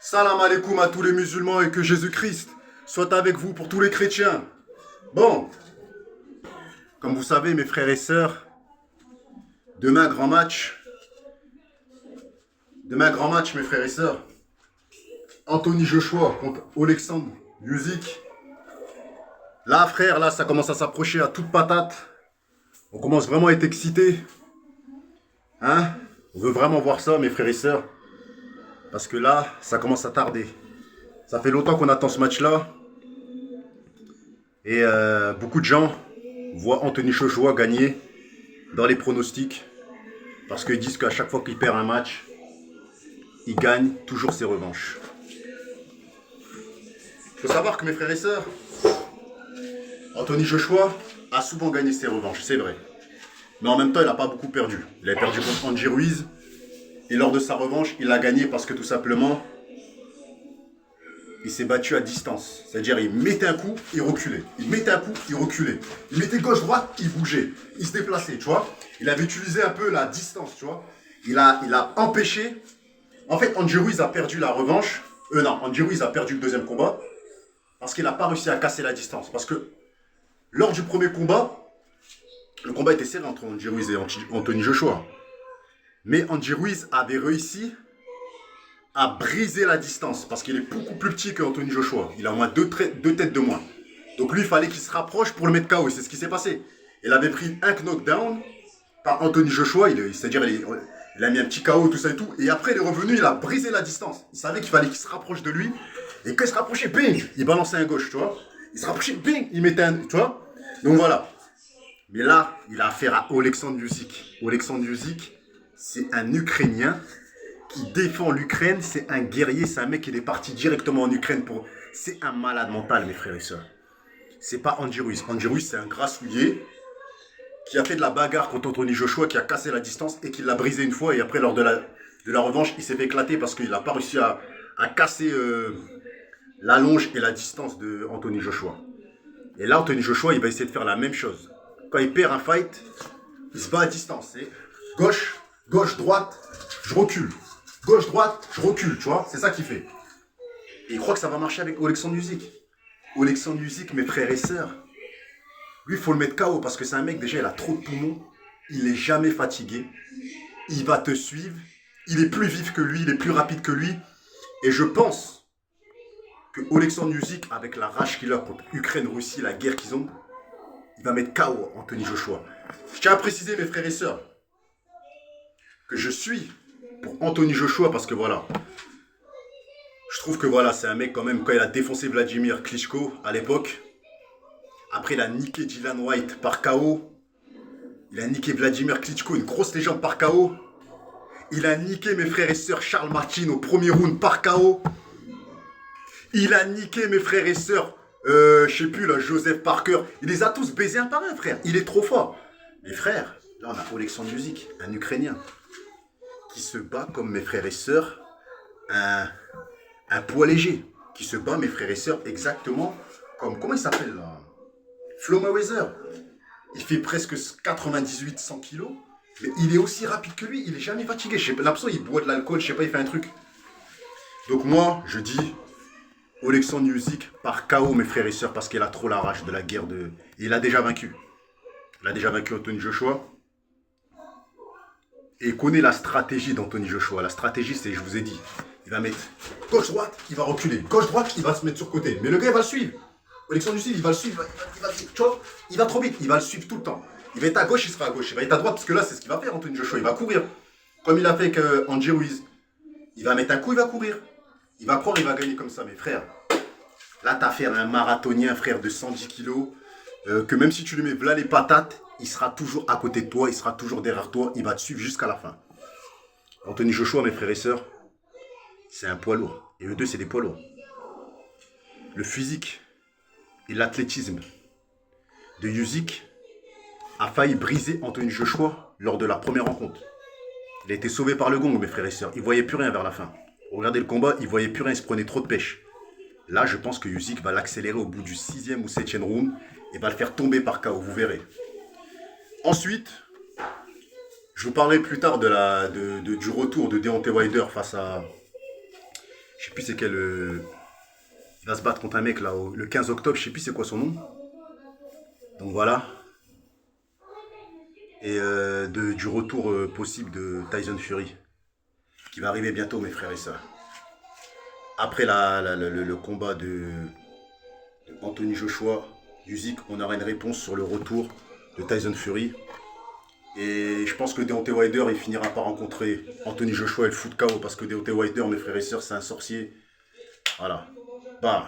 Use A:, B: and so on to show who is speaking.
A: Salam alaikum à tous les musulmans et que Jésus-Christ soit avec vous pour tous les chrétiens. Bon, comme vous savez mes frères et sœurs, demain grand match. Demain grand match mes frères et sœurs. Anthony Joshua contre Alexandre Usyk. Là frère, là ça commence à s'approcher à toute patate. On commence vraiment à être excités. Hein? On veut vraiment voir ça mes frères et sœurs. Parce que là, ça commence à tarder. Ça fait longtemps qu'on attend ce match-là. Et beaucoup de gens voient Anthony Joshua gagner dans les pronostics. Parce qu'ils disent qu'à chaque fois qu'il perd un match, il gagne toujours ses revanches. Il faut savoir que mes frères et sœurs, Anthony Joshua a souvent gagné ses revanches, c'est vrai. Mais en même temps, il n'a pas beaucoup perdu. Il a perdu contre Andy Ruiz. Et lors de sa revanche, il a gagné parce que tout simplement, il s'est battu à distance. C'est-à-dire, il mettait un coup, il reculait. Il mettait un coup, il reculait. Il mettait gauche-droite, il bougeait. Il se déplaçait, tu vois. Il avait utilisé un peu la distance, tu vois. Il a empêché. En fait, Andy Ruiz a perdu la revanche. Non, Andy Ruiz a perdu le deuxième combat parce qu'il n'a pas réussi à casser la distance. Parce que lors du premier combat, le combat était serré entre Andy Ruiz et Anthony Joshua. Mais Andy Ruiz avait réussi à briser la distance parce qu'il est beaucoup plus petit qu'Anthony Joshua. Il a au moins deux têtes de moins. Donc lui, il fallait qu'il se rapproche pour le mettre KO. Et c'est ce qui s'est passé. Il avait pris un knockdown par Anthony Joshua. C'est-à-dire, il a mis un petit KO, tout ça et tout. Et après, il est revenu, il a brisé la distance. Il savait qu'il fallait qu'il se rapproche de lui. Et quand il se rapprochait, bing, il balançait un gauche, tu vois. Il se rapprochait, bing, il mettait un, tu vois. Donc voilà. Mais là, il a affaire à Alexandre Usyk. Alexandre Usyk, c'est un Ukrainien qui défend l'Ukraine. C'est un guerrier. C'est un mec qui est parti directement en Ukraine pour... C'est un malade mental, mes frères et sœurs. C'est pas Andy Ruiz. Andy Ruiz, c'est un grassouillet qui a fait de la bagarre contre Anthony Joshua, qui a cassé la distance et qui l'a brisé une fois. Et après, lors de la revanche, il s'est fait éclater parce qu'il n'a pas réussi à casser la longe et la distance de Anthony Joshua. Et là, Anthony Joshua, il va essayer de faire la même chose. Quand il perd un fight, il se bat à distance. C'est gauche, gauche, droite, je recule. Gauche, droite, je recule, tu vois. C'est ça qu'il fait. Et il croit que ça va marcher avec Alexandre Usyk. Alexandre Usyk, mes frères et sœurs, lui, il faut le mettre KO parce que c'est un mec, déjà, il a trop de poumons. Il n'est jamais fatigué. Il va te suivre. Il est plus vif que lui, il est plus rapide que lui. Et je pense que Alexandre Usyk, avec la rage qu'il a contre Ukraine-Russie, la guerre qu'ils ont, il va mettre KO Anthony Joshua. Je tiens à préciser, mes frères et sœurs, que je suis pour Anthony Joshua parce que voilà, je trouve que voilà, c'est un mec quand même, quand il a défoncé Vladimir Klitschko à l'époque, après il a niqué Dylan White par KO, il a niqué Vladimir Klitschko, une grosse légende par KO, il a niqué mes frères et sœurs Charles Martin au premier round par KO, il a niqué mes frères et sœurs, je sais plus là, Joseph Parker, il les a tous baisés un par un frère, il est trop fort. Mes frères, là on a Alexandre Usyk, un Ukrainien, qui se bat comme mes frères et sœurs, un poids léger, qui se bat mes frères et sœurs exactement comme, comment il s'appelle là, Flo Mayweather. Il fait presque 98-100 kilos, mais il est aussi rapide que lui, il est jamais fatigué. Je sais pas, l'absent il boit de l'alcool, je sais pas, il fait un truc. Donc moi, je dis Alexandre Usyk par KO mes frères et sœurs, parce qu'il a trop la rage de la guerre de... Il a déjà vaincu. Il a déjà vaincu Anthony Joshua. Et il connaît la stratégie d'Anthony Joshua. La stratégie, c'est, je vous ai dit, il va mettre gauche-droite, il va reculer. Gauche-droite, il va se mettre sur côté. Mais le gars, il va le suivre. Alexandre Usyk, il va le suivre. Tu vois, il va trop vite. Il va le suivre tout le temps. Il va être à gauche, il sera à gauche. Il va être à droite, parce que là, c'est ce qu'il va faire, Anthony Joshua. Il va courir. Comme il a fait avec Andy Ruiz. Il va mettre un coup, il va courir. Il va croire, il va gagner comme ça, mes frères. Là, t'as affaire à un marathonien, frère, de 110 kilos. Que même si tu lui mets là les patates, il sera toujours à côté de toi, il sera toujours derrière toi, il va te suivre jusqu'à la fin. Anthony Joshua, mes frères et sœurs, c'est un poids lourd. Et eux deux, c'est des poids lourds. Le physique et l'athlétisme de Usyk a failli briser Anthony Joshua lors de la première rencontre. Il a été sauvé par le gong, mes frères et sœurs. Il ne voyait plus rien vers la fin. regardez le combat, il voyait plus rien, il se prenait trop de pêche. Là, je pense que Usyk va l'accélérer au bout du 6e ou 7e round et va le faire tomber par KO, vous verrez. Ensuite, je vous parlerai plus tard du retour de Deontay Wilder face à... Je sais plus c'est quel... il va se battre contre un mec là, le 15 octobre, je sais plus c'est quoi son nom. Donc voilà. Et du retour possible de Tyson Fury, qui va arriver bientôt, mes frères et sœurs. Après le combat de Anthony Joshua, Usyk, on aura une réponse sur le retour de Tyson Fury. Et je pense que Deontay Wilder, il finira par rencontrer Anthony Joshua et le foot KO, parce que Deontay Wilder, mes frères et sœurs, c'est un sorcier. Voilà. Bah.